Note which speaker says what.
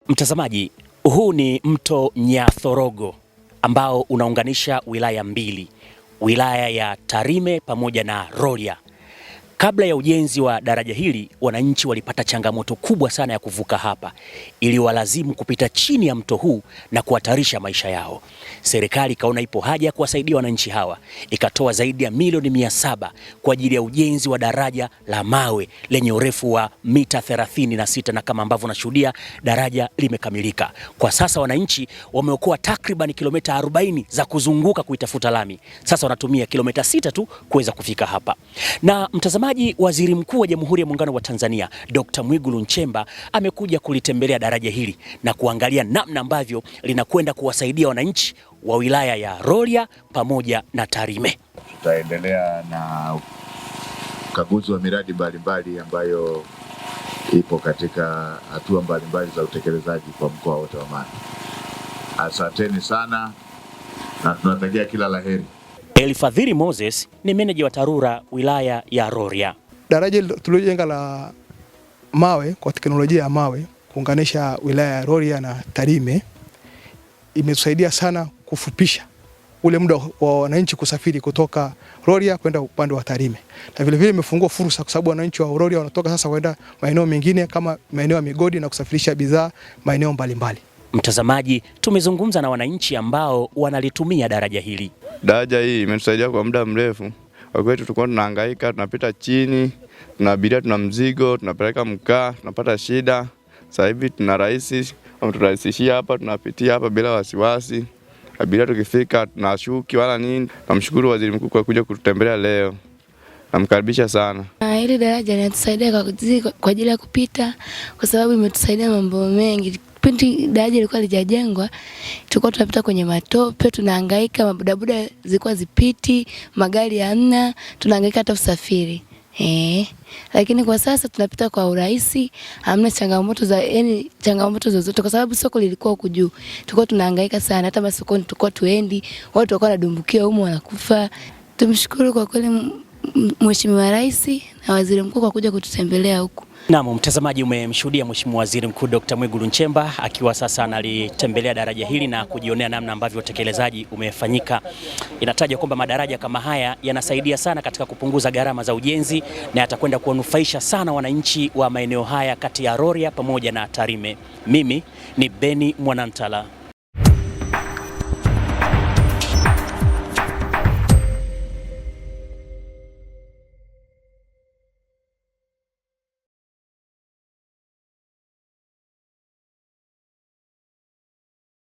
Speaker 1: Mtazamaji, huu ni mto Nyathorogo ambao unaunganisha wilaya mbili, wilaya ya Tarime pamoja na Rorya. Kabla ya ujenzi wa daraja hili, wananchi walipata changamoto kubwa sana ya kuvuka hapa, ili walazimu kupita chini ya mto huu na kuhatarisha maisha yao. Serikali ikaona ipo haja ya kuwasaidia wananchi hawa, ikatoa zaidi ya milioni 700 kwa ajili ya ujenzi wa daraja la mawe lenye urefu wa mita 36, na kama ambavyo unashuhudia daraja limekamilika. Kwa sasa wananchi wameokoa takriban kilomita 40 za kuzunguka kuitafuta lami. Sasa wanatumia kilomita 6 tu kuweza kufika hapa. Na mtazamaji, Waziri Mkuu wa Jamhuri ya Muungano wa Tanzania Dr. Mwigulu Nchemba amekuja kulitembelea daraja hili na kuangalia namna ambavyo linakwenda kuwasaidia wananchi wa wilaya ya Rorya pamoja na Tarime.
Speaker 2: Tutaendelea na ukaguzi wa miradi mbalimbali ambayo ipo katika hatua mbalimbali za utekelezaji kwa mkoa wote wa Mara. Asanteni sana na tunatakia kila laheri.
Speaker 1: Elfadhili Moses ni meneja wa TARURA wilaya ya Rorya.
Speaker 3: Daraja tulilojenga la mawe kwa teknolojia ya mawe kuunganisha wilaya ya Rorya na Tarime imetusaidia sana kufupisha ule muda wa wananchi kusafiri kutoka Rorya kwenda upande wa Tarime. Na vile vile imefungua fursa kwa sababu wananchi wa Rorya wanatoka sasa kwenda maeneo mengine kama maeneo ya migodi na kusafirisha bidhaa maeneo mbalimbali.
Speaker 1: Mtazamaji, tumezungumza na wananchi ambao wanalitumia daraja hili.
Speaker 4: Daraja hii imetusaidia kwa muda mrefu. Kwa kweli tulikuwa tunahangaika, tunapita chini, tunabiria, tuna mzigo, tunapeleka mkaa, tunapata shida. Sasa hivi tunarahisishia hapa, tunapitia hapa bila wasiwasi. Abiria tukifika tunashuki wala nini. Namshukuru Waziri Mkuu kwa kuja kututembelea leo. Namkaribisha sana.
Speaker 5: Hili daraja linatusaidia kwa ajili ya kupita, kwa sababu imetusaidia mambo mengi. Pindi daraja lilikuwa lijajengwa, tulikuwa tunapita kwenye matope, tunahangaika, mabodaboda zilikuwa zipiti, magari hamna, tunahangaika hata usafiri. Lakini kwa sasa tunapita kwa urahisi, hamna changamoto zozote, kwa sababu soko lilikuwa huku juu. Tulikuwa tunahangaika sana, hata masokoni tulikuwa tuendi, watu walikuwa wanadumbukia humo wanakufa. Tumshukuru kwa kweli Mheshimiwa Rais na Waziri Mkuu kwa kuja kututembelea huku.
Speaker 1: Naam, mtazamaji, umemshuhudia Mheshimiwa Waziri Mkuu Dr. Mwigulu Nchemba akiwa sasa analitembelea daraja hili na kujionea namna ambavyo utekelezaji umefanyika. Inatajwa kwamba madaraja kama haya yanasaidia sana katika kupunguza gharama za ujenzi na yatakwenda kuwanufaisha sana wananchi wa maeneo haya kati ya Rorya pamoja na Tarime. Mimi ni Beni Mwanantala.